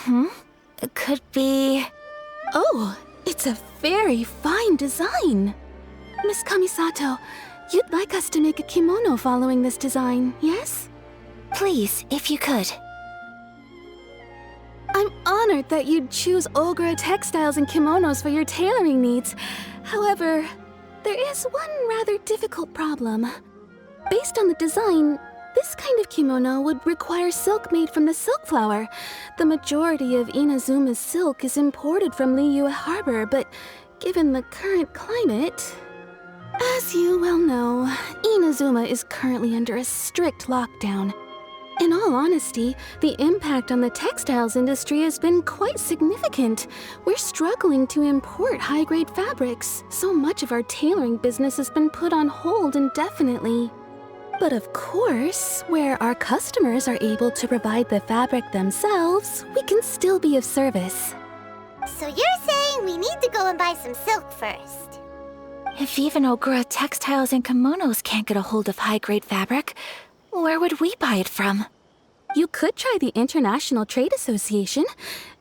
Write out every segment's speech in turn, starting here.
It could be... Oh, it's a very fine design. Miss Kamisato, you'd like us to make a kimono following this design, yes? Please, if you could. I'm honored that you'd choose Olgra textiles and kimonos for your tailoring needs. However, there is one rather difficult problem. Based on the design, this kind of kimono would require silk made from the silk flower. The majority of Inazuma's silk is imported from Liyue Harbor, but given the current climate... As you well know, Inazuma is currently under a strict lockdown. In all honesty, the impact on the textiles industry has been quite significant. We're struggling to import high-grade fabrics. So much of our tailoring business has been put on hold indefinitely. But of course, where our customers are able to provide the fabric themselves, we can still be of service. So you're saying we need to go and buy some silk first? If even Ogura textiles and kimonos can't get a hold of high-grade fabric, where would we buy it from? You could try the International Trade Association.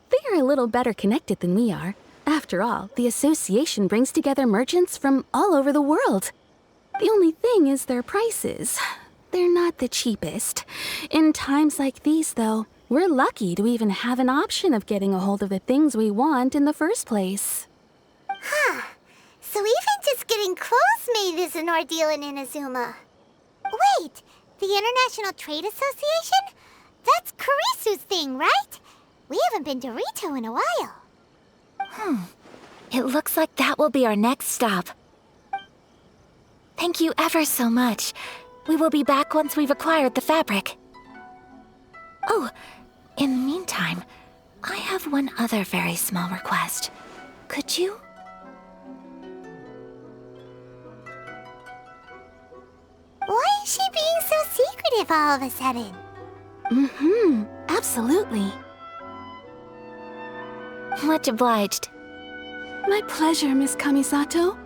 They are a little better connected than we are. After all, the association brings together merchants from all over the world. The only thing is their prices. They're not the cheapest. In times like these, though, we're lucky to even have an option of getting a hold of the things we want in the first place. Huh. So even just getting clothes made is an ordeal in Inazuma. Wait, the International Trade Association? That's Kurisu's thing, right? We haven't been to Rito in a while. It looks like that will be our next stop. Thank you ever so much. We will be back once we've acquired the fabric. Oh, in the meantime, I have one other very small request. Could you? Why is she being so secretive all of a sudden? Absolutely. Much obliged. My pleasure, Miss Kamisato.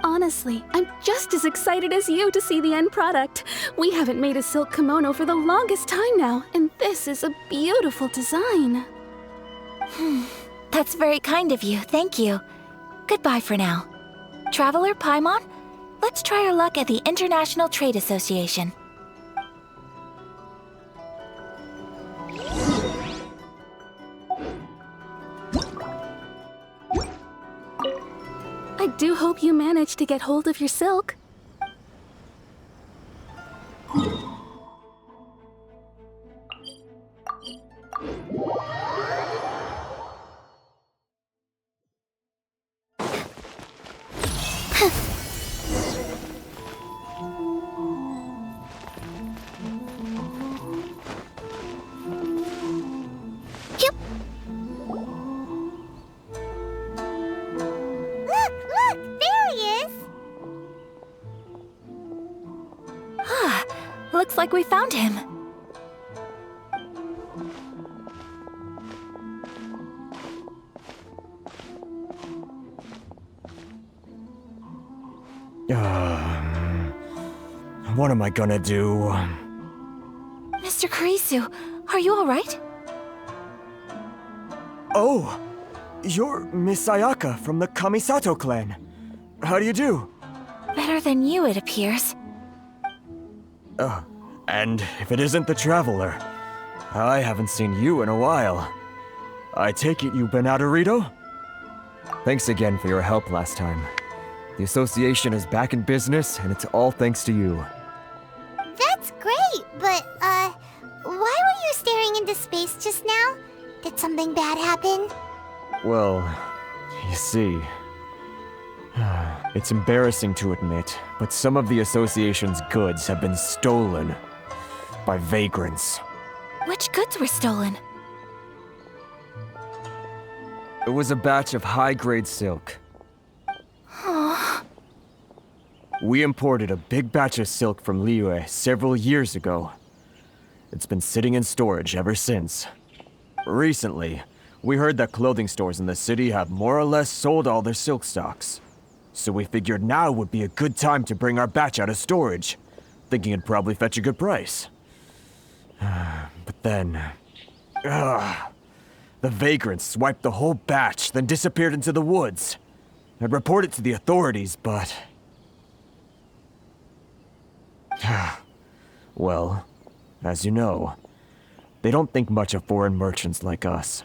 Honestly, I'm just as excited as you to see the end product. We haven't made a silk kimono for the longest time now, and this is a beautiful design. That's very kind of you, thank you. Goodbye for now. Traveler Paimon, let's try our luck at the International Trade Association. I do hope you managed to get hold of your silk. Looks like we found him. What am I gonna do? Mr. Kurisu, are you all right? Oh, you're Miss Ayaka from the Kamisato clan. How do you do? Better than you, it appears. And if it isn't the Traveler, I haven't seen you in a while. I take it you've been out of Rito? Thanks again for your help last time. The association is back in business, and it's all thanks to you. That's great, but, why were you staring into space just now? Did something bad happen? Well, you see... It's embarrassing to admit, but some of the association's goods have been stolen by vagrants. Which goods were stolen? It was a batch of high-grade silk. We imported a big batch of silk from Liyue several years ago. It's been sitting in storage ever since. Recently, we heard that clothing stores in the city have more or less sold all their silk stocks. So we figured now would be a good time to bring our batch out of storage, thinking it'd probably fetch a good price. But then... the The vagrants swiped the whole batch, then disappeared into the woods. I'd report it to the authorities, but... Well, as you know, they don't think much of foreign merchants like us.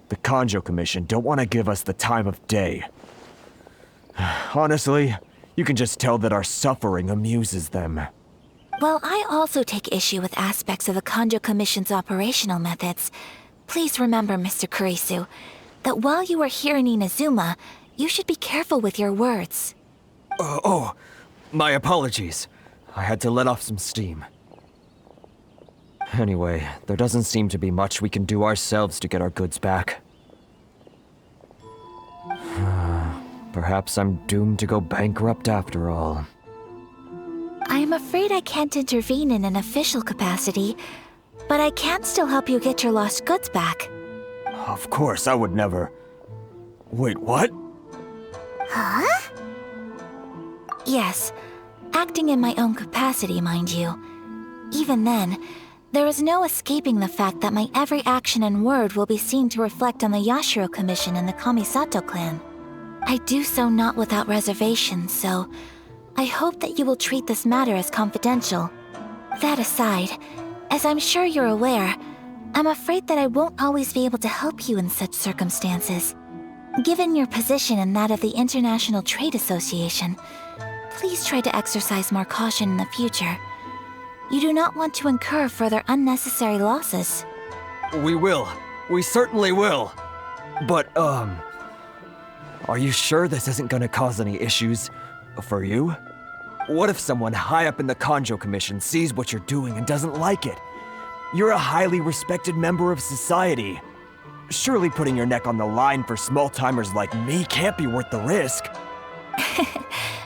The Kanjo Commission don't want to give us the time of day. Honestly, you can just tell that our suffering amuses them. Well, I also take issue with aspects of the Kanjo Commission's operational methods. Please remember, Mr. Kurisu, that while you are here in Inazuma, you should be careful with your words. My apologies. I had to let off some steam. Anyway, there doesn't seem to be much we can do ourselves to get our goods back. Perhaps I'm doomed to go bankrupt after all. I am afraid I can't intervene in an official capacity, but I can still help you get your lost goods back. Of course, I would never... Wait, what? Huh? Yes, acting in my own capacity, mind you. Even then, there is no escaping the fact that my every action and word will be seen to reflect on the Yashiro Commission and the Kamisato clan. I do so not without reservation, so I hope that you will treat this matter as confidential. That aside, as I'm sure you're aware, I'm afraid that I won't always be able to help you in such circumstances. Given your position and that of the International Trade Association, please try to exercise more caution in the future. You do not want to incur further unnecessary losses. We will. We certainly will. But, are you sure this isn't gonna cause any issues for you? What if someone high up in the Kanjo Commission sees what you're doing and doesn't like it? You're a highly respected member of society. Surely putting your neck on the line for small-timers like me can't be worth the risk.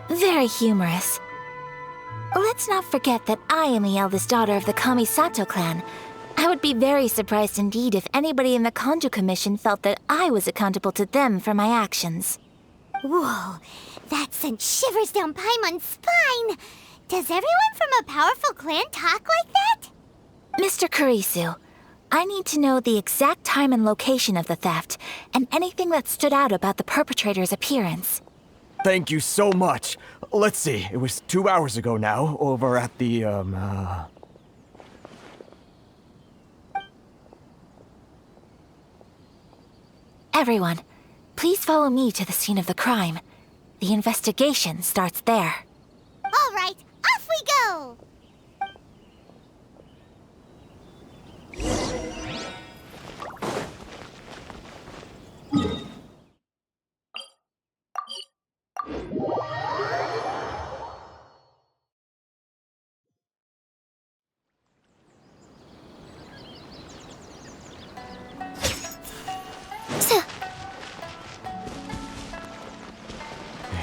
Very humorous. Let's not forget that I am the eldest daughter of the Kamisato clan. I would be very surprised indeed if anybody in the Kanjo Commission felt that I was accountable to them for my actions. Whoa, that sent shivers down Paimon's spine! Does everyone from a powerful clan talk like that? Mr. Kurisu, I need to know the exact time and location of the theft, and anything that stood out about the perpetrator's appearance. Thank you so much. Let's see, it was 2 hours ago now, over at the, Everyone, please follow me to the scene of the crime. The investigation starts there. All right, off we go!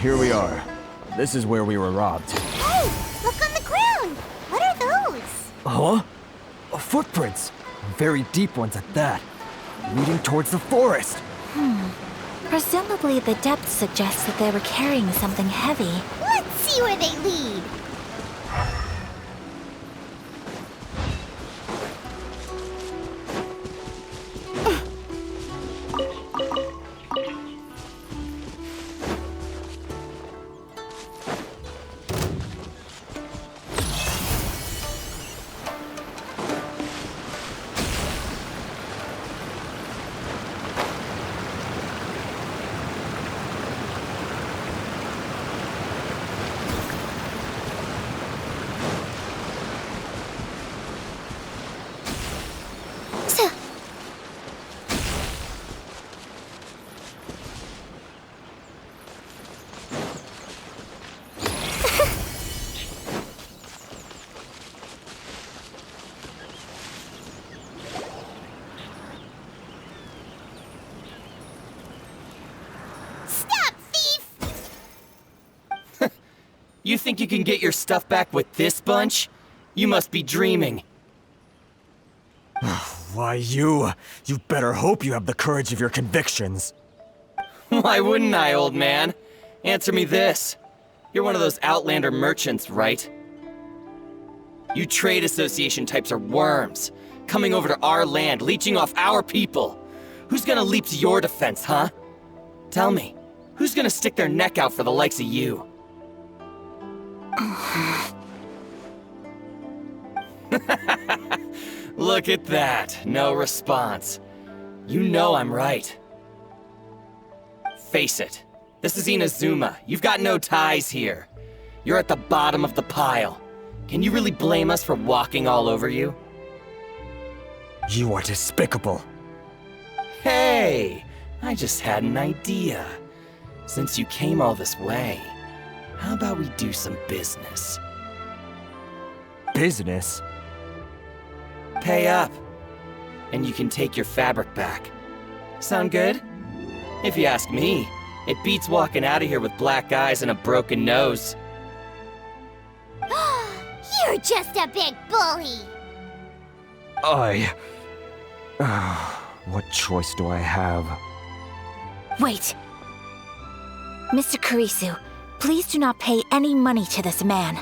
Here we are. This is where we were robbed. Hey, look on the ground! What are those? Huh? Footprints. Very deep ones at that. Leading towards the forest. Presumably the depth suggests that they were carrying something heavy. Let's see where they lead. You think you can get your stuff back with this bunch? You must be dreaming. Why, you better hope you have the courage of your convictions. Why wouldn't I, old man? Answer me this. You're one of those Outlander merchants, right? You trade association types are worms, coming over to our land, leeching off our people. Who's gonna leap to your defense, huh? Tell me, who's gonna stick their neck out for the likes of you? Look at that, no response. You know I'm right. Face it, this is Inazuma. You've got no ties here. You're at the bottom of the pile. Can you really blame us for walking all over you? You are despicable. Hey, I just had an idea. Since you came all this way, how about we do some business? Business? Pay up, and you can take your fabric back. Sound good? If you ask me, it beats walking out of here with black eyes and a broken nose. You're just a big bully! What choice do I have? Wait. Mr. Kurisu, please do not pay any money to this man.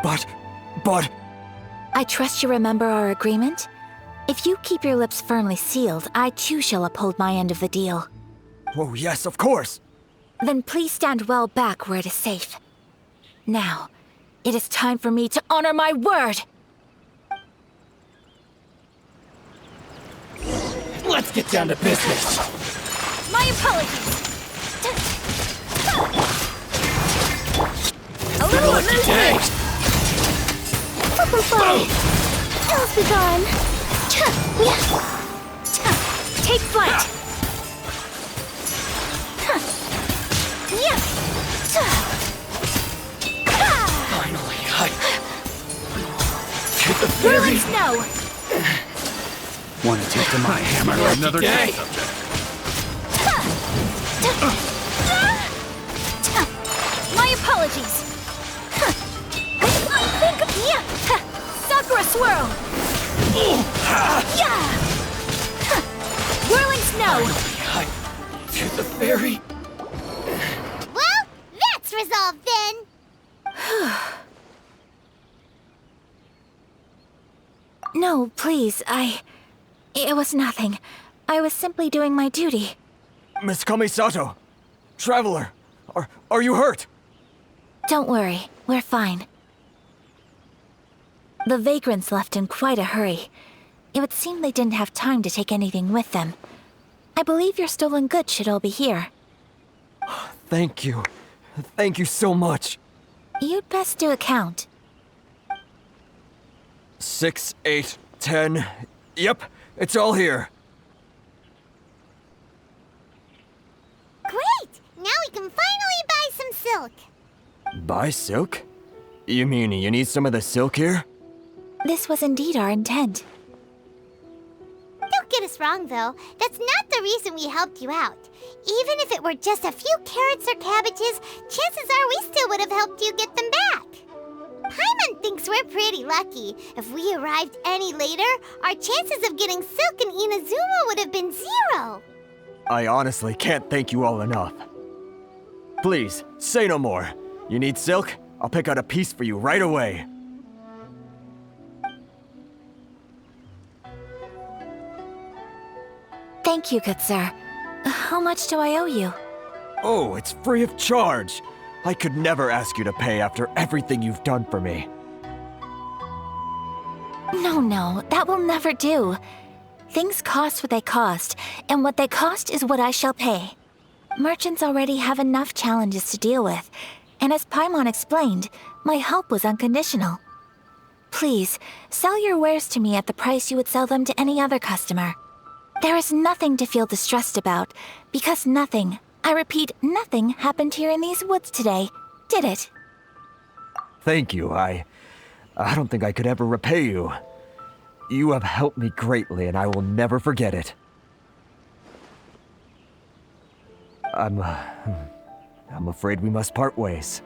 But... I trust you remember our agreement? If you keep your lips firmly sealed, I too shall uphold my end of the deal. Oh, yes, of course! Then please stand well back where it is safe. Now, it is time for me to honor my word! Let's get down to business! My apologies! A little lucky day! How's be gone? Take flight! Finally, to the very Snow! Want to take to my hammer another day. subject? My apologies! Sakura Swirl! Whirling Snow! To the very... Well, that's resolved then! No, please, It was nothing. I was simply doing my duty. Miss Kamisato! Traveler! Are you hurt? Don't worry, we're fine. The vagrants left in quite a hurry. It would seem they didn't have time to take anything with them. I believe your stolen goods should all be here. Thank you. Thank you so much. You'd best do a count. 6, 8, 10... Yep, it's all here. Great! Now we can finally buy some silk. Buy silk? You mean you need some of the silk here? This was indeed our intent. Don't get us wrong, though. That's not the reason we helped you out. Even if it were just a few carrots or cabbages, chances are we still would have helped you get them back. Paimon thinks we're pretty lucky. If we arrived any later, our chances of getting silk in Inazuma would have been 0. I honestly can't thank you all enough. Please, say no more. You need silk? I'll pick out a piece for you right away. Thank you, good sir. How much do I owe you? Oh, it's free of charge. I could never ask you to pay after everything you've done for me. No, that will never do. Things cost what they cost, and what they cost is what I shall pay. Merchants already have enough challenges to deal with, and as Paimon explained, my help was unconditional. Please, sell your wares to me at the price you would sell them to any other customer. There is nothing to feel distressed about, because nothing, I repeat, nothing happened here in these woods today, did it? Thank you. I don't think I could ever repay you. You have helped me greatly, and I will never forget it. I'm afraid we must part ways.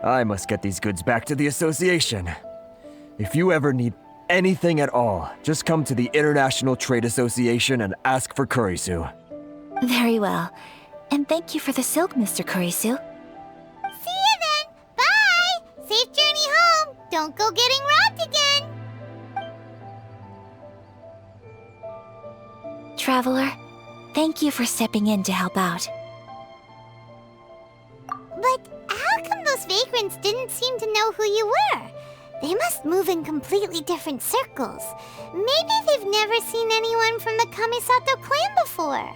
I must get these goods back to the association. If you ever need anything at all, just come to the International Trade Association and ask for Kurisu. Very well. And thank you for the silk, Mr. Kurisu. See you then! Bye! Safe journey home! Don't go getting robbed again! Traveler, Thank you for stepping in to help out. But how come those vagrants didn't seem to know who you were? They must move in completely different circles. Maybe they've never seen anyone from the Kamisato clan before.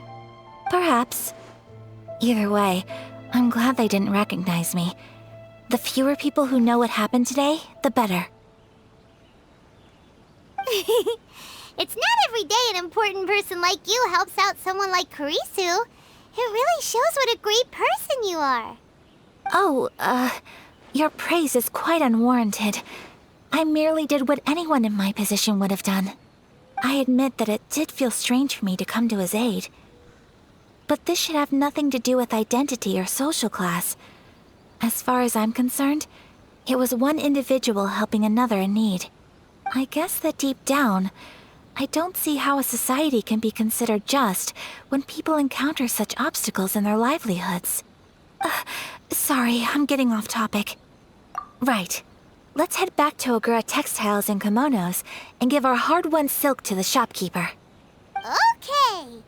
Perhaps. Either way, I'm glad they didn't recognize me. The fewer people who know what happened today, the better. It's not every day an important person like you helps out someone like Kurisu. It really shows what a great person you are. Oh, your praise is quite unwarranted. I merely did what anyone in my position would have done. I admit that it did feel strange for me to come to his aid. But this should have nothing to do with identity or social class. As far as I'm concerned, it was one individual helping another in need. I guess that deep down, I don't see how a society can be considered just when people encounter such obstacles in their livelihoods. Sorry, I'm getting off topic. Right. Let's head back to Ogura Textiles and Kimonos and give our hard-won silk to the shopkeeper. Okay.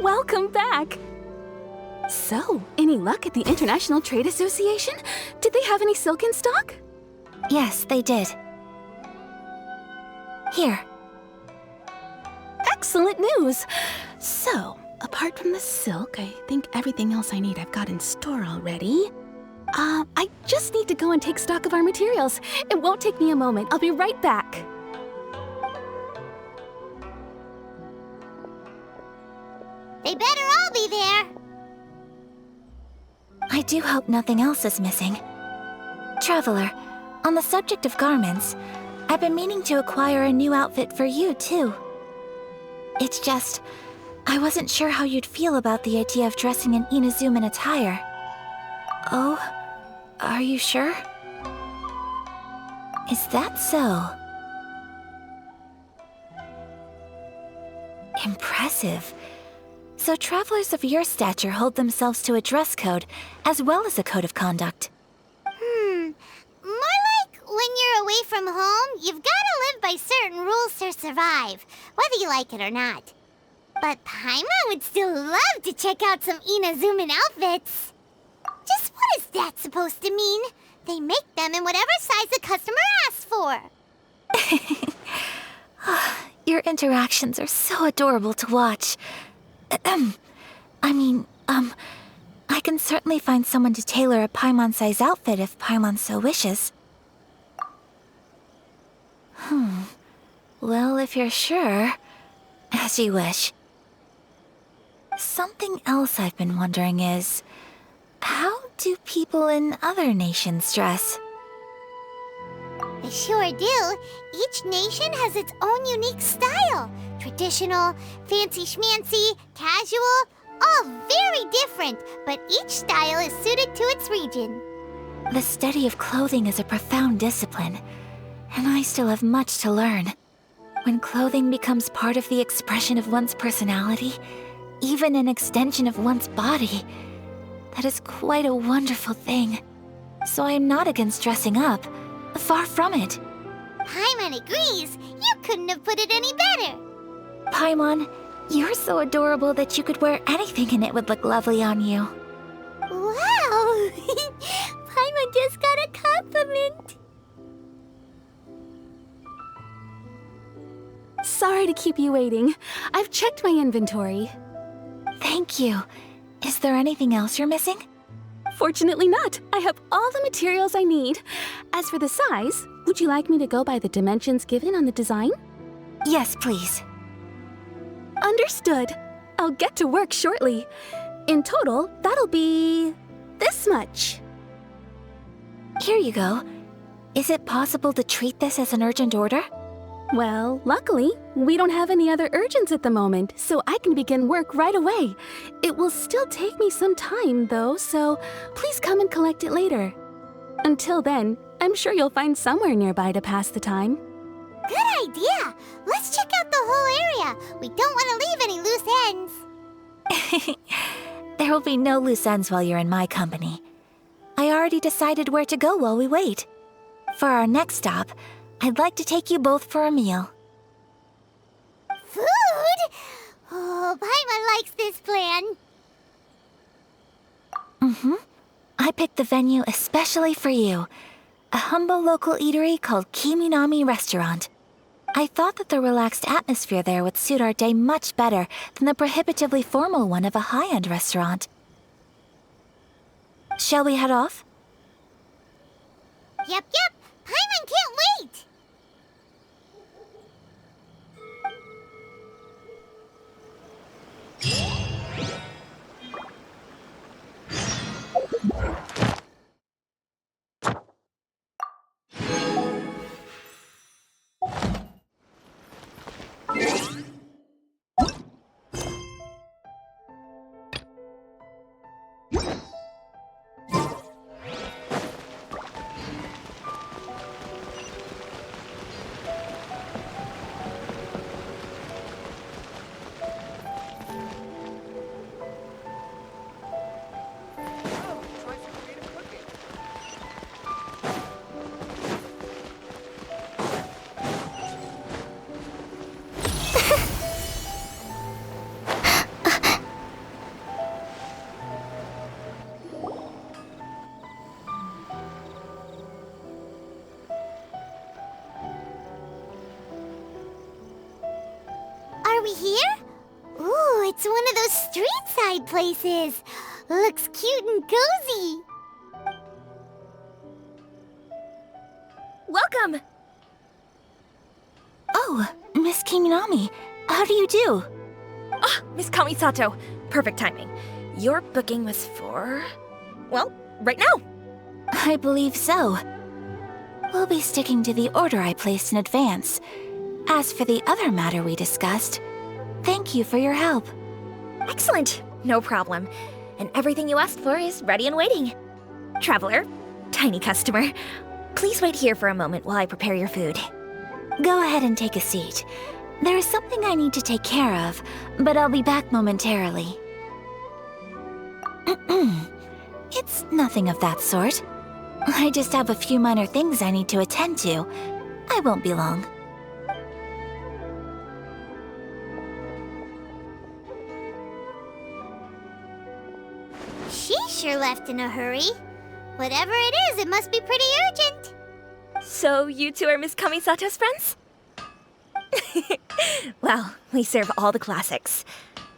Welcome back! So, any luck at the International Trade Association? Did they have any silk in stock? Yes, they did. Here. Excellent news! So, apart from the silk, I think everything else I need I've got in store already. I just need to go and take stock of our materials. It won't take me a moment. I'll be right back. They better all be there. I do hope nothing else is missing. Traveler, on the subject of garments, I've been meaning to acquire a new outfit for you, too. It's just, I wasn't sure how you'd feel about the idea of dressing in Inazuman attire. Oh, are you sure? Is that so? Impressive. So travelers of your stature hold themselves to a dress code, as well as a code of conduct. More like when you're away from home, you've gotta live by certain rules to survive, whether you like it or not. But Paimon would still love to check out some Inazuman outfits. Just what is that supposed to mean? They make them in whatever size the customer asks for. Your interactions are so adorable to watch. I can certainly find someone to tailor a Paimon-size outfit if Paimon so wishes. Well, if you're sure, as you wish. Something else I've been wondering is, how do people in other nations dress? They sure do. Each nation has its own unique style. Traditional, fancy schmancy, casual, all very different, but each style is suited to its region. The study of clothing is a profound discipline, and I still have much to learn. When clothing becomes part of the expression of one's personality, even an extension of one's body, that is quite a wonderful thing. So I am not against dressing up. Far from it. Paimon agrees. You couldn't have put it any better. Paimon, you're so adorable that you could wear anything and it would look lovely on you. Wow! Paimon just got a compliment. Sorry to keep you waiting. I've checked my inventory. Thank you. Is there anything else you're missing? Fortunately not. I have all the materials I need. As for the size, would you like me to go by the dimensions given on the design? Yes, please. Understood. I'll get to work shortly. In total, that'll be this much. Here you go. Is it possible to treat this as an urgent order? Well, luckily, we don't have any other urgents at the moment, so I can begin work right away. It will still take me some time, though, so please come and collect it later. Until then, I'm sure you'll find somewhere nearby to pass the time. Good idea! Let's check out the whole area. We don't want to leave any loose ends. There will be no loose ends while you're in my company. I already decided where to go while we wait. For our next stop, I'd like to take you both for a meal. Food? Oh, Paimon likes this plan. I picked the venue especially for you. A humble local eatery called Kiminami Restaurant. I thought that the relaxed atmosphere there would suit our day much better than the prohibitively formal one of a high-end restaurant. Shall we head off? Yep. Paimon can't wait. Are we here? Ooh, it's one of those street-side places. Looks cute and cozy. Welcome! Oh, Miss Kiminami, how do you do? Ah, Miss Kamisato. Perfect timing. Your booking was for... well, right now. I believe so. We'll be sticking to the order I placed in advance. As for the other matter we discussed, thank you for your help. Excellent. No problem. And everything you asked for is ready and waiting. Traveler, tiny customer, please wait here for a moment while I prepare your food. Go ahead and take a seat. There is something I need to take care of, but I'll be back momentarily. It's nothing of that sort. I just have a few minor things I need to attend to. I won't be long. She sure left in a hurry. Whatever it is, it must be pretty urgent. So you two are Miss Kamisato's friends? Well, we serve all the classics.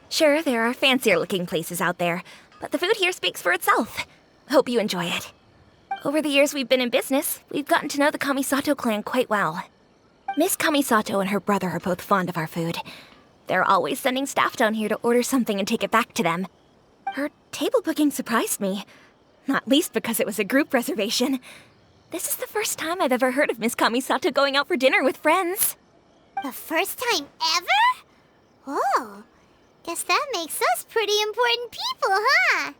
Sure, there are fancier-looking places out there, but the food here speaks for itself. Hope you enjoy it. Over the years we've been in business, we've gotten to know the Kamisato clan quite well. Miss Kamisato and her brother are both fond of our food. They're always sending staff down here to order something and take it back to them. Her table booking surprised me, not least because it was a group reservation. This is the first time I've ever heard of Miss Kamisato going out for dinner with friends. The first time ever? Oh, guess that makes us pretty important people, huh?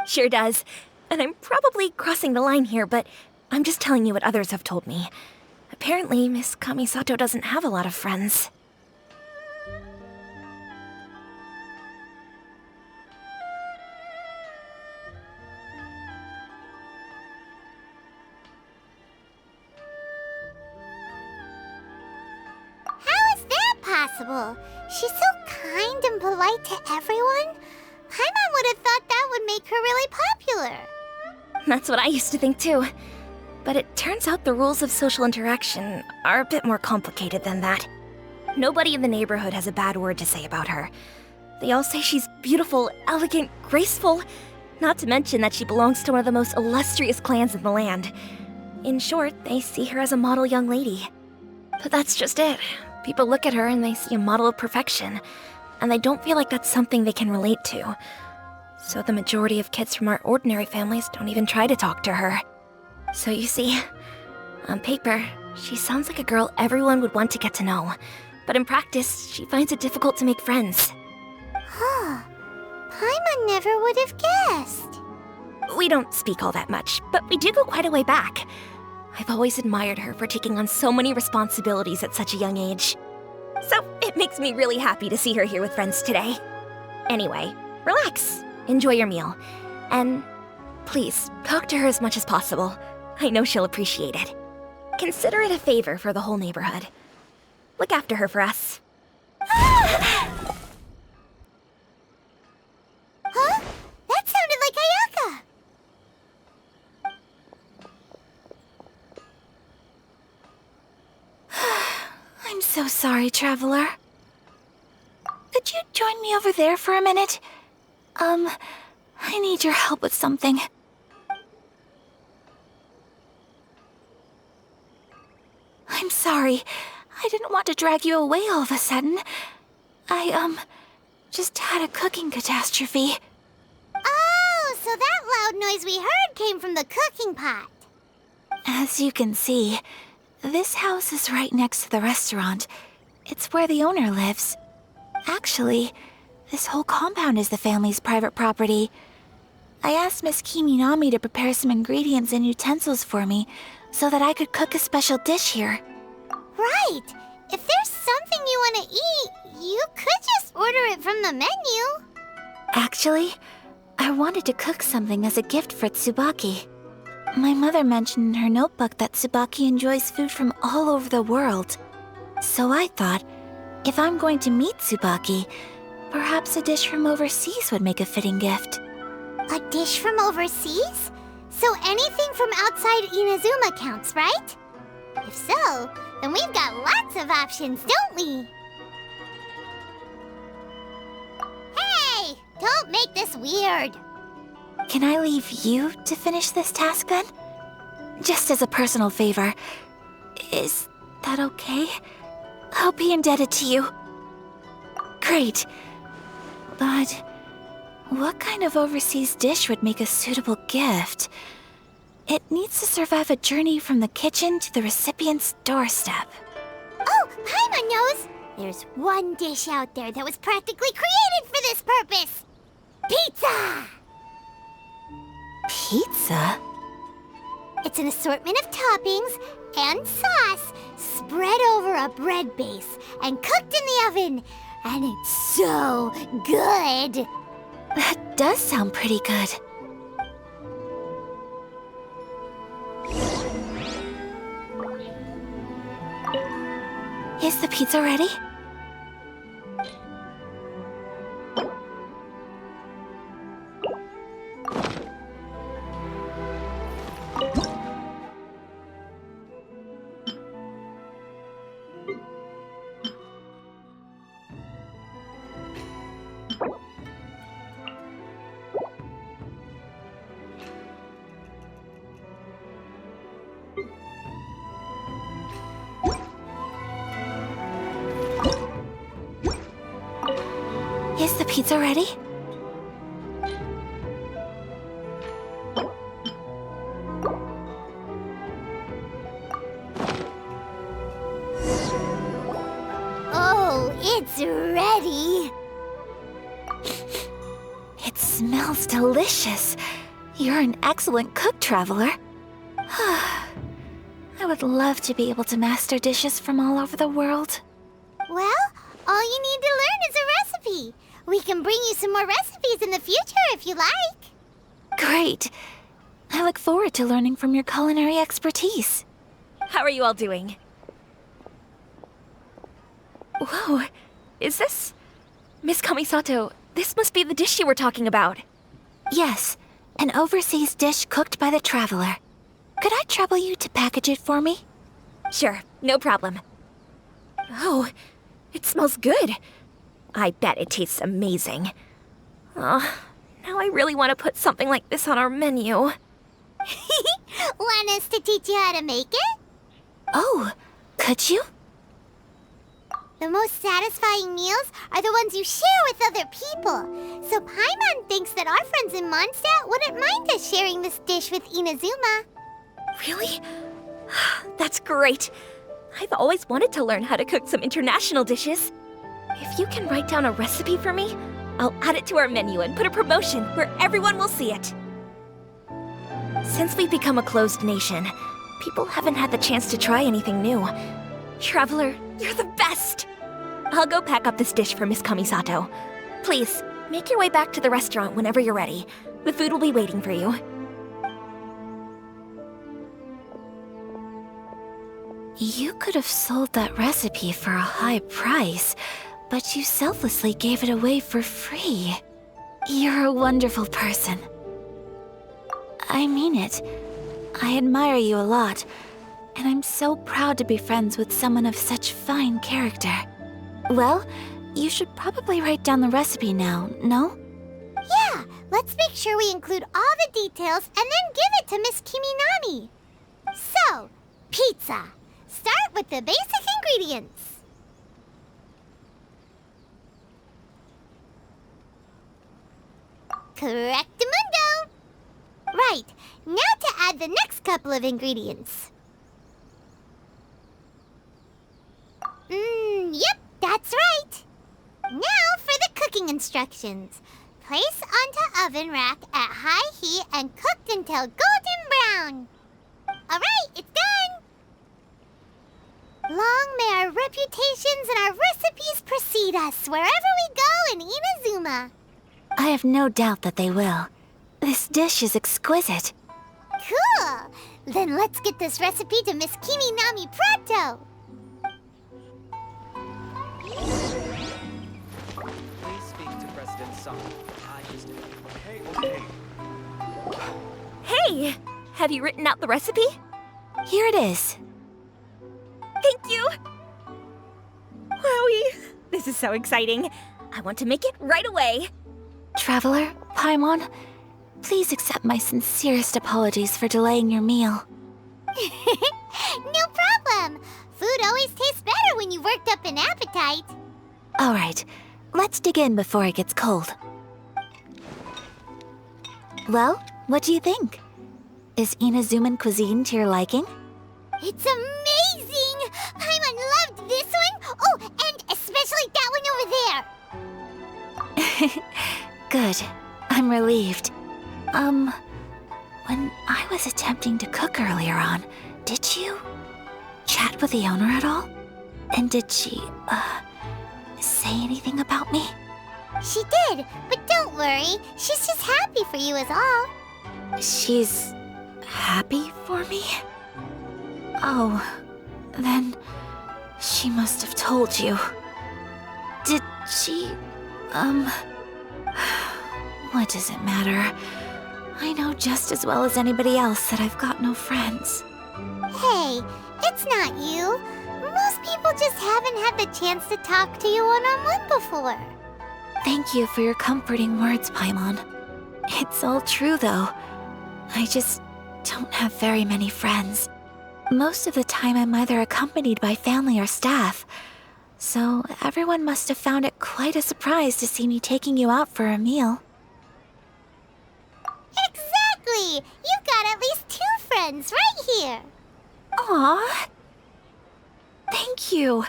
Sure does. And I'm probably crossing the line here, but I'm just telling you what others have told me. Apparently, Miss Kamisato doesn't have a lot of friends. How is that possible? She's so kind and polite to everyone. Paimon would have thought that would make her really popular. That's what I used to think too. But it turns out the rules of social interaction are a bit more complicated than that. Nobody in the neighborhood has a bad word to say about her. They all say she's beautiful, elegant, graceful, not to mention that she belongs to one of the most illustrious clans in the land. In short, they see her as a model young lady. But that's just it. People look at her and they see a model of perfection, and they don't feel like that's something they can relate to. So the majority of kids from our ordinary families don't even try to talk to her. So you see, On paper, she sounds like a girl everyone would want to get to know. But in practice, she finds it difficult to make friends. Huh. Paimon never would have guessed. We don't speak all that much, but we do go quite a way back. I've always admired her for taking on so many responsibilities at such a young age. So it makes me really happy to see her here with friends today. Anyway, relax, enjoy your meal, and please, talk to her as much as possible. I know she'll appreciate it. Consider it a favor for the whole neighborhood. Look after her for us. Huh? That sounded like Ayaka! I'm so sorry, Traveler. Could you join me over there for a minute? I need your help with something. I'm sorry. I didn't want to drag you away all of a sudden. I, just had a cooking catastrophe. Oh, so that loud noise we heard came from the cooking pot. As you can see, this house is right next to the restaurant. It's where the owner lives. Actually, this whole compound is the family's private property. I asked Miss Kiminami to prepare some ingredients and utensils for me so that I could cook a special dish here. Right. If there's something you want to eat, you could just order it from the menu. Actually, I wanted to cook something as a gift for Tsubaki. My mother mentioned in her notebook that Tsubaki enjoys food from all over the world. So I thought, if I'm going to meet Tsubaki, perhaps a dish from overseas would make a fitting gift. A dish from overseas? So anything from outside Inazuma counts, right? If so, then we've got lots of options, don't we? Hey! Don't make this weird! Can I leave you to finish this task then? Just as a personal favor. Is that okay? I'll be indebted to you. Great. But what kind of overseas dish would make a suitable gift? It needs to survive a journey from the kitchen to the recipient's doorstep. Oh, Paimon knows! There's one dish out there that was practically created for this purpose! Pizza! Pizza? It's an assortment of toppings and sauce spread over a bread base and cooked in the oven. And it's so good! That does sound pretty good. Is the pizza ready? Is the pizza ready? Oh, it's ready! It smells delicious. You're an excellent cook, Traveler. I would love to be able to master dishes from all over the world. Well, all you need to learn is a recipe. We can bring you some more recipes in the future if you like. Great. I look forward to learning from your culinary expertise. How are you all doing? Whoa, is this... Miss Kamisato, this must be the dish you were talking about. Yes, an overseas dish cooked by the Traveler. Could I trouble you to package it for me? Sure, no problem. Oh, it smells good. I bet it tastes amazing. Oh, now I really want to put something like this on our menu. Want us to teach you how to make it? Oh, could you? The most satisfying meals are the ones you share with other people. So Paimon thinks that our friends in Mondstadt wouldn't mind us sharing this dish with Inazuma. Really? That's great. I've always wanted to learn how to cook some international dishes. If you can write down a recipe for me, I'll add it to our menu and put a promotion where everyone will see it. Since we've become a closed nation, people haven't had the chance to try anything new. Traveler, you're the best! I'll go pack up this dish for Miss Kamisato. Please, make your way back to the restaurant whenever you're ready. The food will be waiting for you. You could have sold that recipe for a high price, but you selflessly gave it away for free. You're a wonderful person. I mean it. I admire you a lot, and I'm so proud to be friends with someone of such fine character. Well, you should probably write down the recipe now, no? Yeah, let's make sure we include all the details and then give it to Miss Kiminami. So, pizza. Start with the basic ingredients. Correctamundo! Right, now to add the next couple of ingredients. Yep, that's right. Now for the cooking instructions. Place onto oven rack at high heat and cooked until golden brown. Alright, it's done! Long may our reputations and our recipes precede us wherever we go in Inazuma. I have no doubt that they will. This dish is exquisite. Cool! Then let's get this recipe to Miss Kiminami pronto! Please speak to President Song. Hey! Have you written out the recipe? Here it is. Thank you! Wowie! This is so exciting. I want to make it right away. Traveler, Paimon, please accept my sincerest apologies for delaying your meal. No problem! Food always tastes better when you've worked up an appetite. All right, let's dig in before it gets cold. Well, what do you think? Is Inazuman cuisine to your liking? It's amazing! Paimon loved this one! Oh, and especially that one over there! Good. I'm relieved. When I was attempting to cook earlier on, did you chat with the owner at all? And did she, say anything about me? She did, but don't worry. She's just happy for you is all. She's happy for me? Oh, then she must have told you. Did she, what does it matter? I know just as well as anybody else that I've got no friends. Hey, it's not you. Most people just haven't had the chance to talk to you one-on-one before. Thank you for your comforting words, Paimon. It's all true, though. I just don't have very many friends. Most of the time I'm either accompanied by family or staff, so everyone must have found it quite a surprise to see me taking you out for a meal. Exactly! You've got at least 2 friends right here. Aww. Thank you.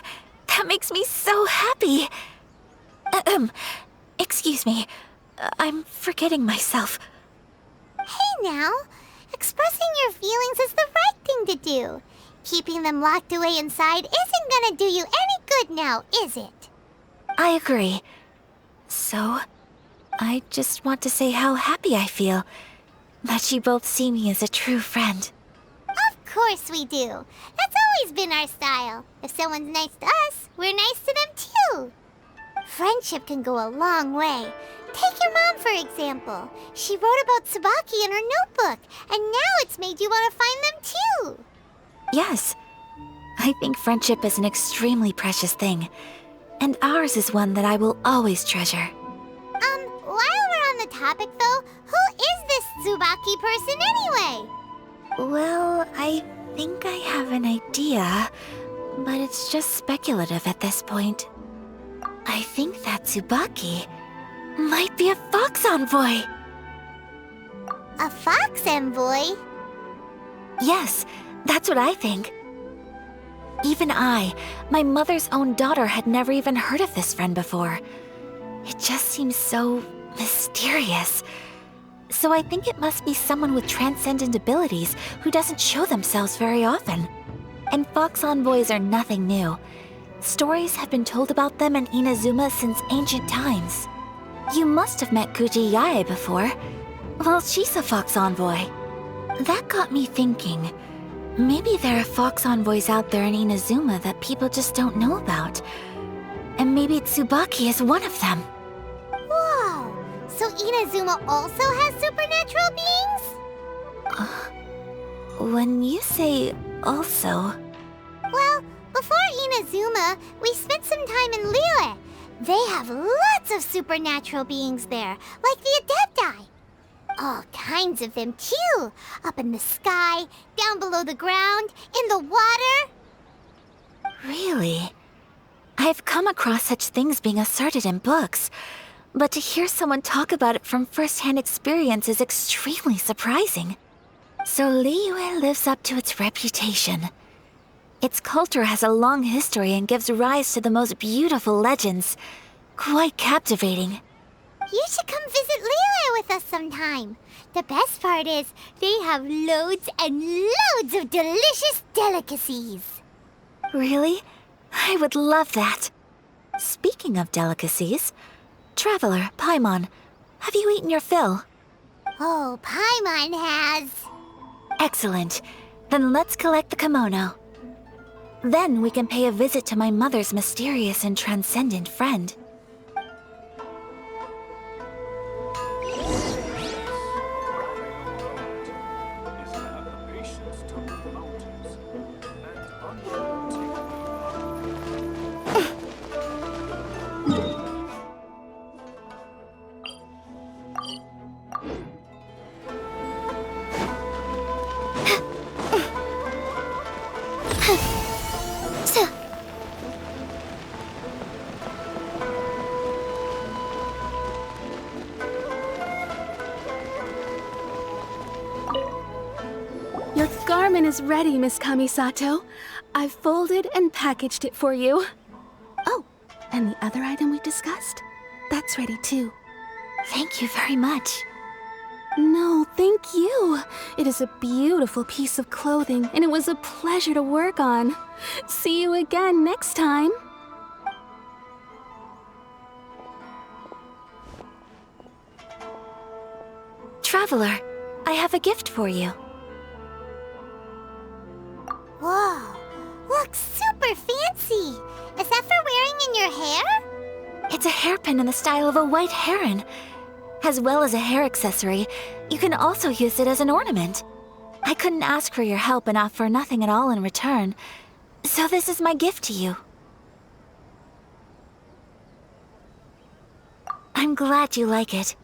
That makes me so happy. Excuse me. I'm forgetting myself. Hey now, expressing your feelings is the right thing to do. Keeping them locked away inside isn't gonna do you any good now, is it? I agree. So, I just want to say how happy I feel that you both see me as a true friend. Of course we do. That's always been our style. If someone's nice to us, we're nice to them too. Friendship can go a long way. Take your mom, for example. She wrote about Tsubaki in her notebook, and now it's made you want to find them too. Yes, I think friendship is an extremely precious thing, and ours is one that I will always treasure. While we're on the topic though, who is this Tsubaki person anyway? Well, I think I have an idea, but it's just speculative at this point. I think that Tsubaki might be a fox envoy. A fox envoy? Yes, That's what I think. Even I, my mother's own daughter, had never even heard of this friend before. It just seems so mysterious. So I think it must be someone with transcendent abilities who doesn't show themselves very often. And Fox Envoys are nothing new. Stories have been told about them in Inazuma since ancient times. You must have met Kuji Yae before. Well, she's a Fox Envoy. That got me thinking. Maybe there are Fox Envoys out there in Inazuma that people just don't know about. And maybe Tsubaki is one of them. Whoa! So Inazuma also has supernatural beings? When you say also... Well, before Inazuma, we spent some time in Liyue. They have lots of supernatural beings there, like the Adepti. All kinds of them, too. Up in the sky, down below the ground, in the water. Really? I've come across such things being asserted in books, but to hear someone talk about it from first-hand experience is extremely surprising. So Liyue lives up to its reputation. Its culture has a long history and gives rise to the most beautiful legends. Quite captivating. You should come visit Liyue with us sometime. The best part is, they have loads and loads of delicious delicacies. Really? I would love that. Speaking of delicacies, Traveler, Paimon, have you eaten your fill? Oh, Paimon has. Excellent. Then let's collect the kimono. Then we can pay a visit to my mother's mysterious and transcendent friend. Your garment is ready, Miss Kamisato. I've folded and packaged it for you. Oh, and the other item we discussed? That's ready too. Thank you very much. No, thank you. It is a beautiful piece of clothing, and it was a pleasure to work on. See you again next time. Traveler, I have a gift for you. Whoa, looks super fancy. Is that for wearing in your hair? It's a hairpin in the style of a white heron. As well as a hair accessory, you can also use it as an ornament. I couldn't ask for your help and offer nothing at all in return, so this is my gift to you. I'm glad you like it.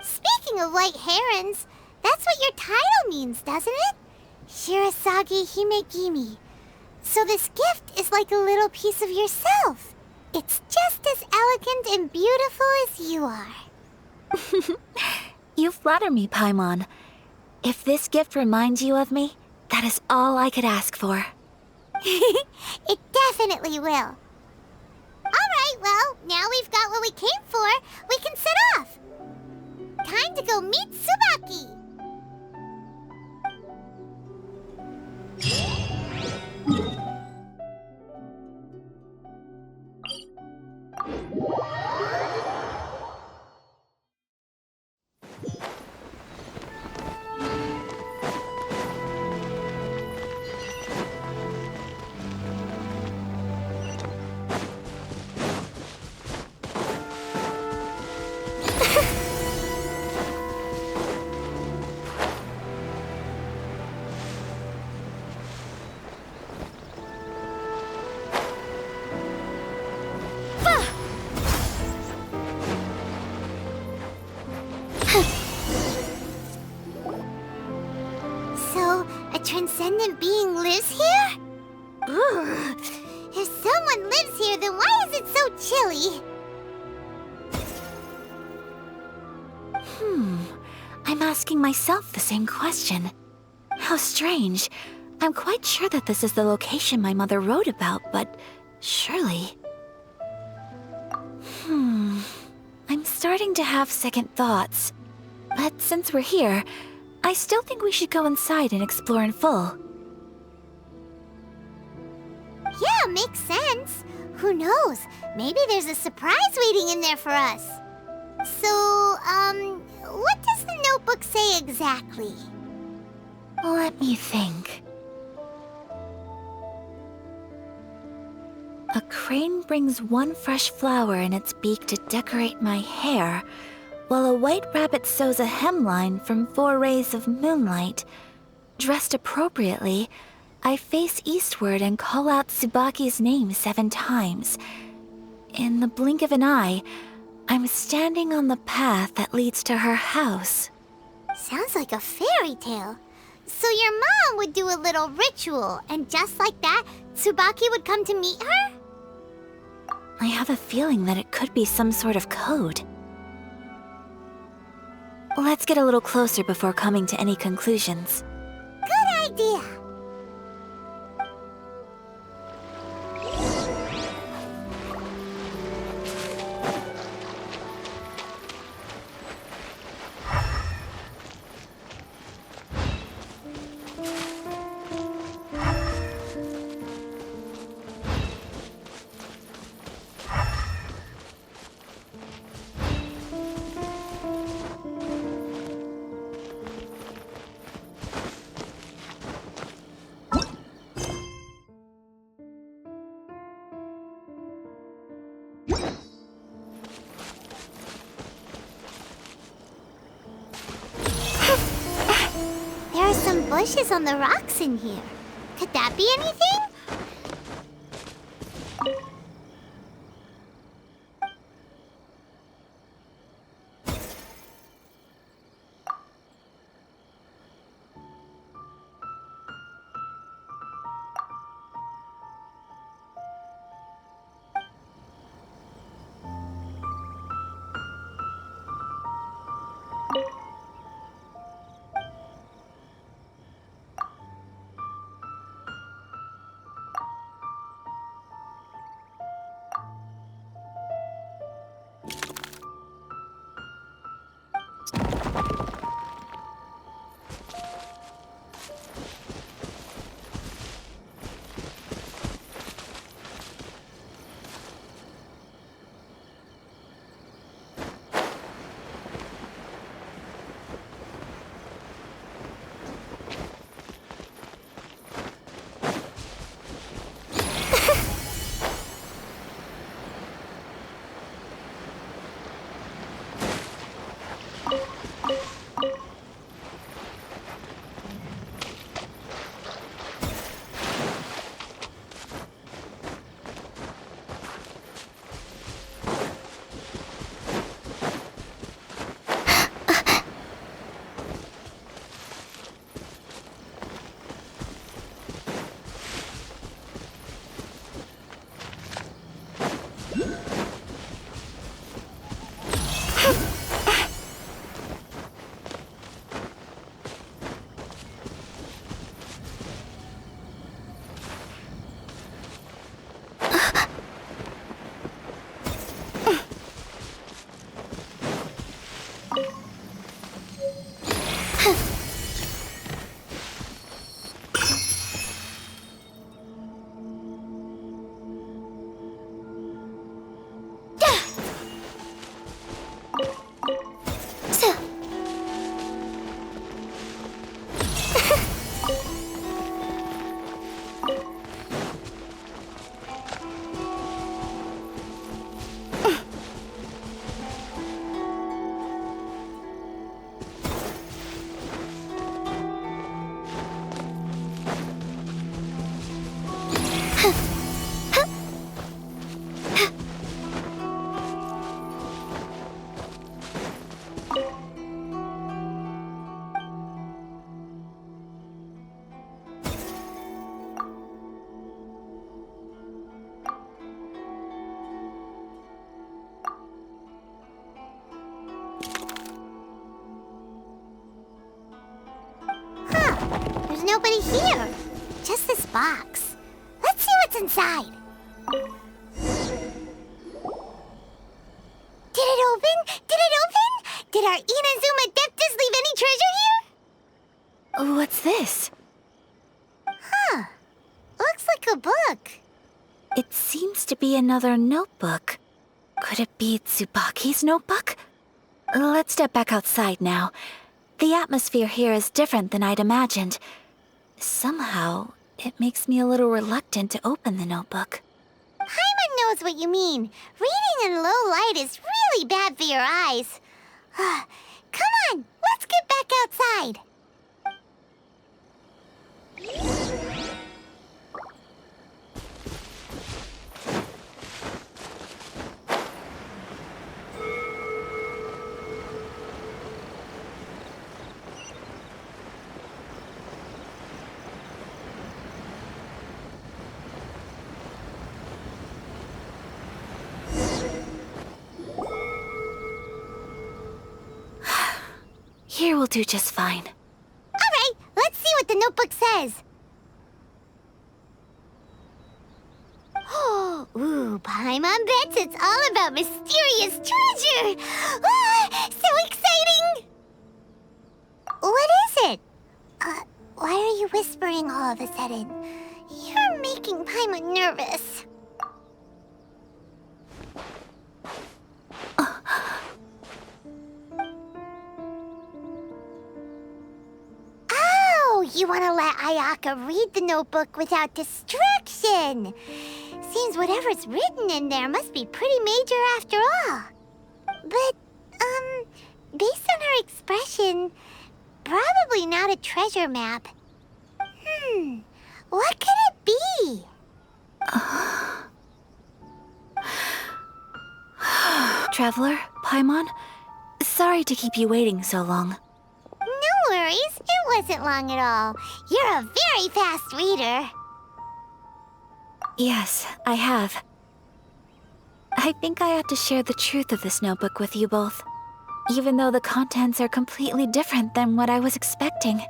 Speaking of white herons, that's what your title means, doesn't it? Shirasagi Himegimi. So this gift is like a little piece of yourself. It's just as elegant and beautiful as you are. You flatter me, Paimon. If this gift reminds you of me, that is all I could ask for. It definitely will. Alright, well, now we've got what we came for, we can set off. Time to go meet Tsubaki. So, a transcendent being lives here? Ugh. If someone lives here, then why is it so chilly? I'm asking myself the same question. How strange. I'm quite sure that this is the location my mother wrote about, but surely... I'm starting to have second thoughts. But since we're here, I still think we should go inside and explore in full. Yeah, makes sense. Who knows? Maybe there's a surprise waiting in there for us. So, what does the notebook say exactly? Let me think. A crane brings one fresh flower in its beak to decorate my hair, while a white rabbit sews a hemline from 4 rays of moonlight. Dressed appropriately, I face eastward and call out Tsubaki's name 7 times. In the blink of an eye, I'm standing on the path that leads to her house. Sounds like a fairy tale. So your mom would do a little ritual, and just like that, Tsubaki would come to meet her? I have a feeling that it could be some sort of code. Let's get a little closer before coming to any conclusions. Good idea. There are some bushes on the rocks in here. Could that be anything? There's nobody here. box. Let's see what's inside. Did it open? Did it open? Did our Inazuma Adeptus leave any treasure here? What's this? Huh. Looks like a book. It seems to be another notebook. Could it be Tsubaki's notebook? Let's step back outside now. The atmosphere here is different than I'd imagined. Somehow, it makes me a little reluctant to open the notebook. Paimon knows what you mean. Reading in low light is really bad for your eyes. Come on, let's get back outside. Here will do just fine. Alright, let's see what the notebook says. Ooh, Paimon bets it's all about mysterious treasure! Ah, so exciting! What is it? Why are you whispering all of a sudden? You're making Paimon nervous. You want to let Ayaka read the notebook without distraction. Seems whatever's written in there must be pretty major after all. But, based on her expression, probably not a treasure map. What could it be? Traveler, Paimon, sorry to keep you waiting so long. No worries, it wasn't long at all. You're a very fast reader. Yes, I have. I think I ought to share the truth of this notebook with you both, even though the contents are completely different than what I was expecting.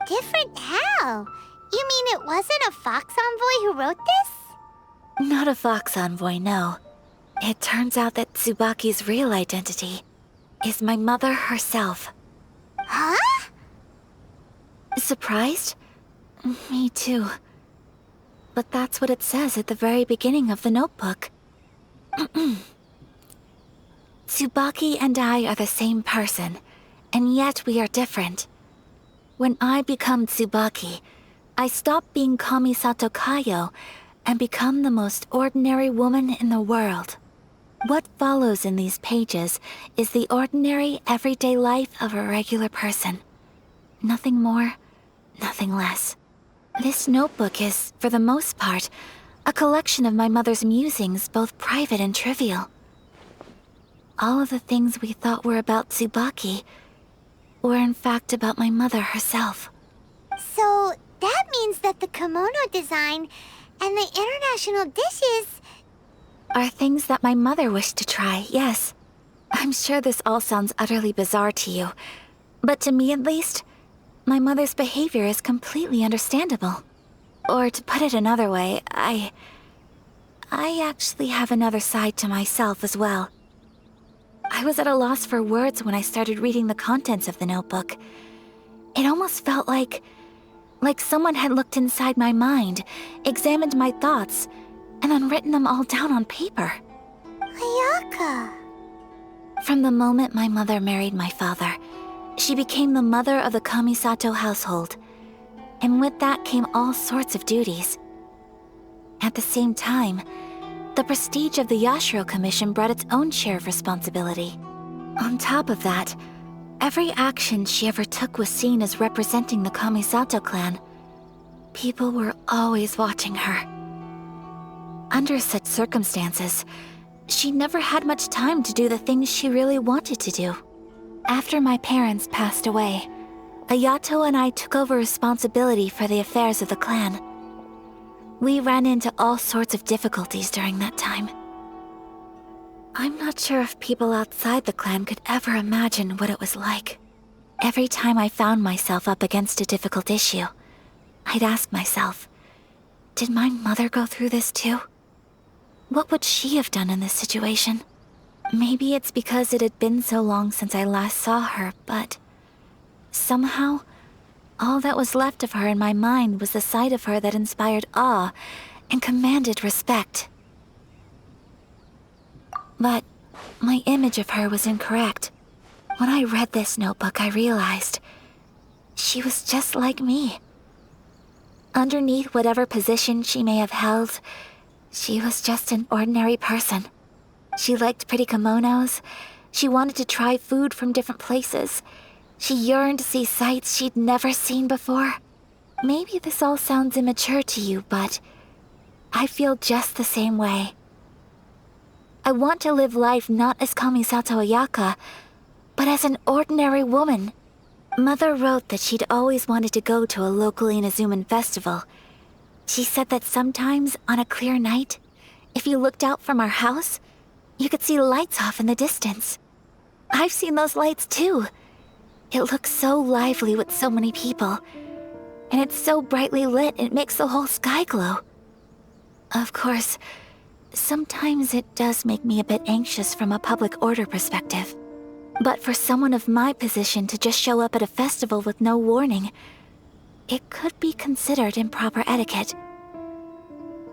Different how? You mean it wasn't a Fox Envoy who wrote this? Not a Fox Envoy, no. It turns out that Tsubaki's real identity is my mother herself. Huh? Surprised? Me too. But that's what it says at the very beginning of the notebook. Tsubaki and I are the same person, and yet we are different. When I become Tsubaki, I stop being Kamisato Kayo and become the most ordinary woman in the world. What follows in these pages is the ordinary, everyday life of a regular person. Nothing more, nothing less. This notebook is, for the most part, a collection of my mother's musings, both private and trivial. All of the things we thought were about Tsubaki were in fact about my mother herself. So that means that the kimono design and the international dishes are things that my mother wished to try, yes. I'm sure this all sounds utterly bizarre to you, but to me at least, my mother's behavior is completely understandable. Or to put it another way, I actually have another side to myself as well. I was at a loss for words when I started reading the contents of the notebook. It almost felt like someone had looked inside my mind, examined my thoughts, and then written them all down on paper. Ayaka. From the moment my mother married my father, she became the mother of the Kamisato household, and with that came all sorts of duties. At the same time, the prestige of the Yashiro Commission brought its own share of responsibility. On top of that, every action she ever took was seen as representing the Kamisato clan. People were always watching her. Under such circumstances, she never had much time to do the things she really wanted to do. After my parents passed away, Ayato and I took over responsibility for the affairs of the clan. We ran into all sorts of difficulties during that time. I'm not sure if people outside the clan could ever imagine what it was like. Every time I found myself up against a difficult issue, I'd ask myself, Did my mother go through this too? What would she have done in this situation? Maybe it's because it had been so long since I last saw her, but somehow, all that was left of her in my mind was the sight of her that inspired awe and commanded respect. But my image of her was incorrect. When I read this notebook, I realized she was just like me. Underneath whatever position she may have held, she was just an ordinary person. She liked pretty kimonos. She wanted to try food from different places. She yearned to see sights she'd never seen before. Maybe this all sounds immature to you, but I feel just the same way. I want to live life not as Kamisato Ayaka, but as an ordinary woman. Mother wrote that she'd always wanted to go to a local Inazuman festival. She said that sometimes, on a clear night, if you looked out from our house, you could see lights off in the distance. I've seen those lights too. It looks so lively with so many people, and it's so brightly lit it makes the whole sky glow. Of course, sometimes it does make me a bit anxious from a public order perspective. But for someone of my position to just show up at a festival with no warning, it could be considered improper etiquette.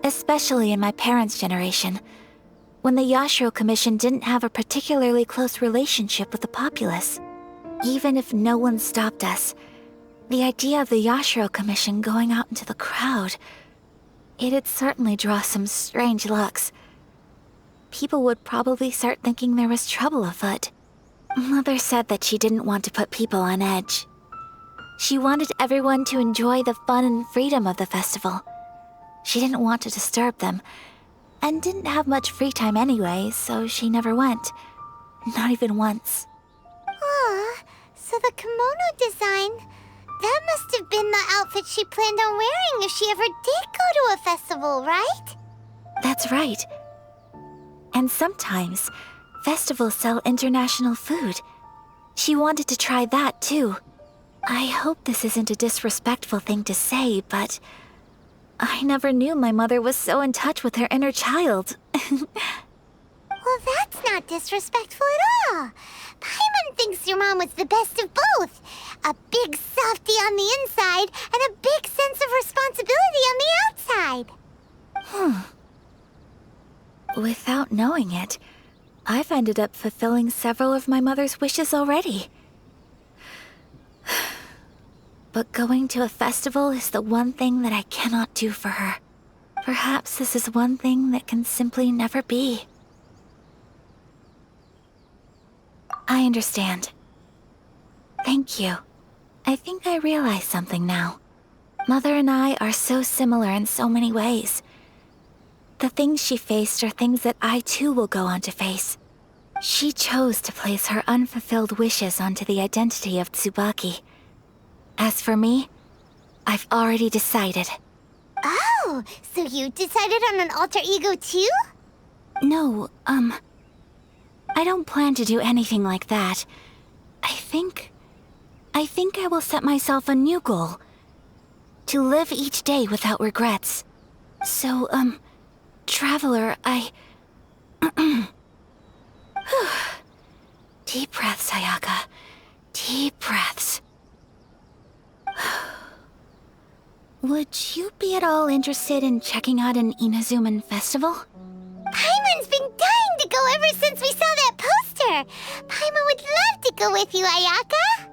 Especially in my parents' generation, when the Yashiro Commission didn't have a particularly close relationship with the populace. Even if no one stopped us, the idea of the Yashiro Commission going out into the crowd, it'd certainly draw some strange looks. People would probably start thinking there was trouble afoot. Mother said that she didn't want to put people on edge. She wanted everyone to enjoy the fun and freedom of the festival. She didn't want to disturb them, and didn't have much free time anyway, so she never went. Not even once. Aw, so the kimono design, that must have been the outfit she planned on wearing if she ever did go to a festival, right? That's right. And sometimes, festivals sell international food. She wanted to try that too. I hope this isn't a disrespectful thing to say, but I never knew my mother was so in touch with her inner child. Well, that's not disrespectful at all. Paimon thinks your mom was the best of both. A big softie on the inside and a big sense of responsibility on the outside. Without knowing it, I've ended up fulfilling several of my mother's wishes already. But going to a festival is the one thing that I cannot do for her. Perhaps this is one thing that can simply never be. I understand. Thank you. I think I realize something now. Mother and I are so similar in so many ways. The things she faced are things that I too will go on to face. She chose to place her unfulfilled wishes onto the identity of Tsubaki. As for me, I've already decided. Oh, so you decided on an alter ego too? No, I don't plan to do anything like that. I think I will set myself a new goal. To live each day without regrets. So, Traveler, Deep breaths, Ayaka. Deep breaths. Would you be at all interested in checking out an Inazuman festival? Paimon's been dying to go ever since we saw that poster. Paimon would love to go with you, Ayaka.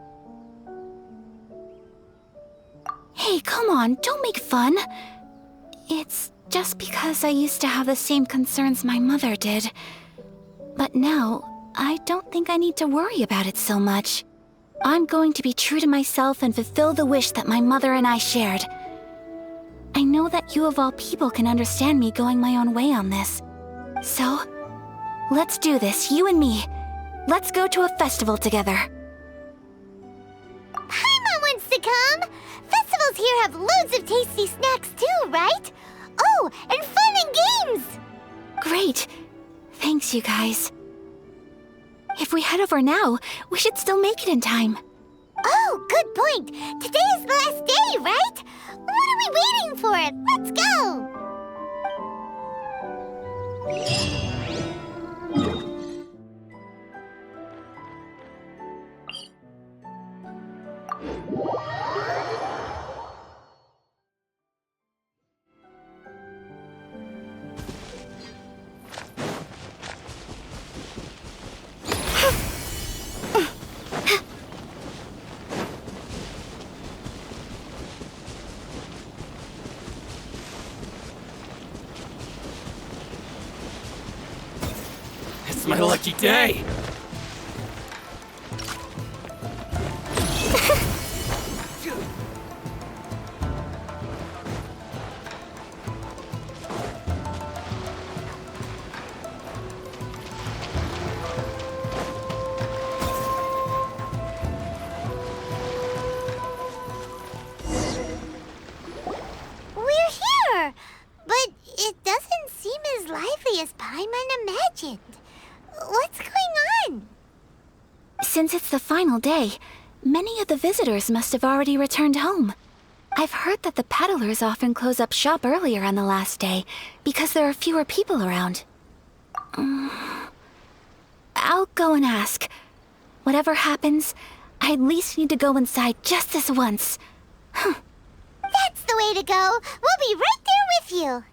Hey, come on, don't make fun. It's just because I used to have the same concerns my mother did. But now, I don't think I need to worry about it so much. I'm going to be true to myself and fulfill the wish that my mother and I shared. I know that you of all people can understand me going my own way on this. So, let's do this, you and me. Let's go to a festival together. Paimon wants to come! Festivals here have loads of tasty snacks too, right? Oh, and fun and games! Great. Thanks, you guys. If we head over now, we should still make it in time. Oh, good point. Today is the last day, right? What are we waiting for? Let's go! It's my lucky day! We're here! But it doesn't seem as lively as Paimon imagined. What's going on? Since it's the final day, many of the visitors must have already returned home. I've heard that the peddlers often close up shop earlier on the last day because there are fewer people around. I'll go and ask. Whatever happens, I at least need to go inside just this once. That's the way to go. We'll be right there with you.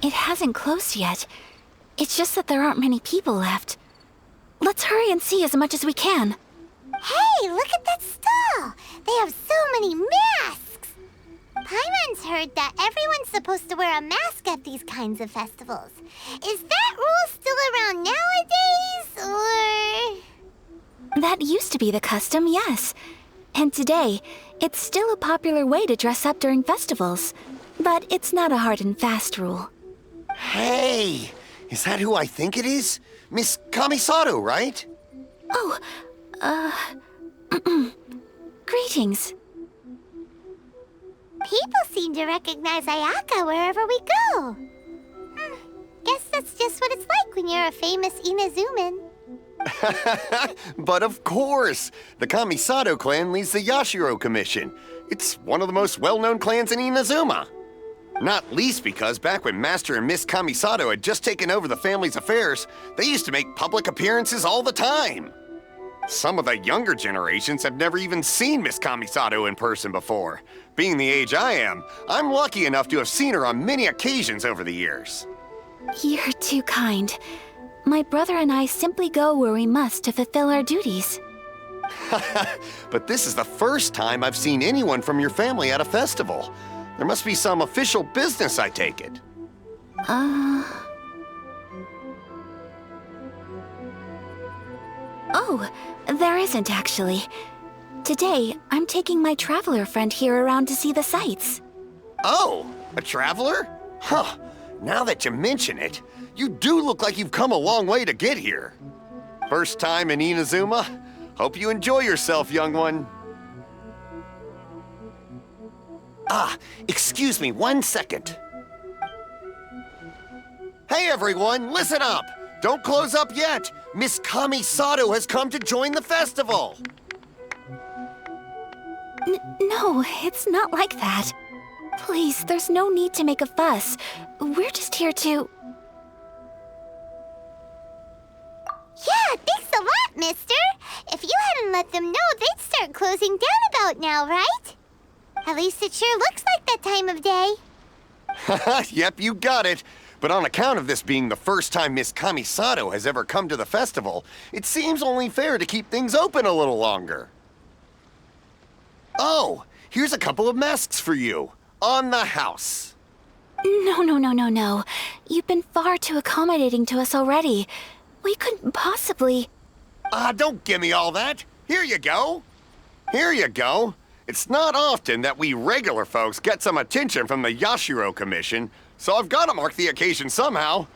It hasn't closed yet. It's just that there aren't many people left. Let's hurry and see as much as we can. Hey, look at that stall! They have so many masks! Paimon's heard that everyone's supposed to wear a mask at these kinds of festivals. Is that rule still around nowadays, or...? That used to be the custom, yes. And today, it's still a popular way to dress up during festivals. But it's not a hard and fast rule. Hey! Is that who I think it is? Miss Kamisato, right? Oh, greetings. People seem to recognize Ayaka wherever we go. Guess that's just what it's like when you're a famous Inazuman. But of course! The Kamisato clan leads the Yashiro Commission. It's one of the most well-known clans in Inazuma. Not least because back when Master and Miss Kamisato had just taken over the family's affairs, they used to make public appearances all the time. Some of the younger generations have never even seen Miss Kamisato in person before. Being the age I am, I'm lucky enough to have seen her on many occasions over the years. You're too kind. My brother and I simply go where we must to fulfill our duties. But this is the first time I've seen anyone from your family at a festival. There must be some official business, I take it. Oh, there isn't actually. Today, I'm taking my traveler friend here around to see the sights. Oh, a traveler? Huh. Now that you mention it, you do look like you've come a long way to get here. First time in Inazuma? Hope you enjoy yourself, young one. Ah, excuse me 1 second. Hey everyone, listen up! Don't close up yet! Miss Kamisato has come to join the festival! No, it's not like that. Please, there's no need to make a fuss. We're just here to... Yeah, thanks a lot, mister. If you hadn't let them know, they'd start closing down about now, right? At least it sure looks like that time of day. Yep, you got it. But on account of this being the first time Miss Kamisato has ever come to the festival, it seems only fair to keep things open a little longer. Oh, here's a couple of masks for you. On the house. No. You've been far too accommodating to us already. We couldn't possibly... Don't give me all that. Here you go. Here you go. It's not often that we regular folks get some attention from the Yashiro Commission, so I've got to mark the occasion somehow.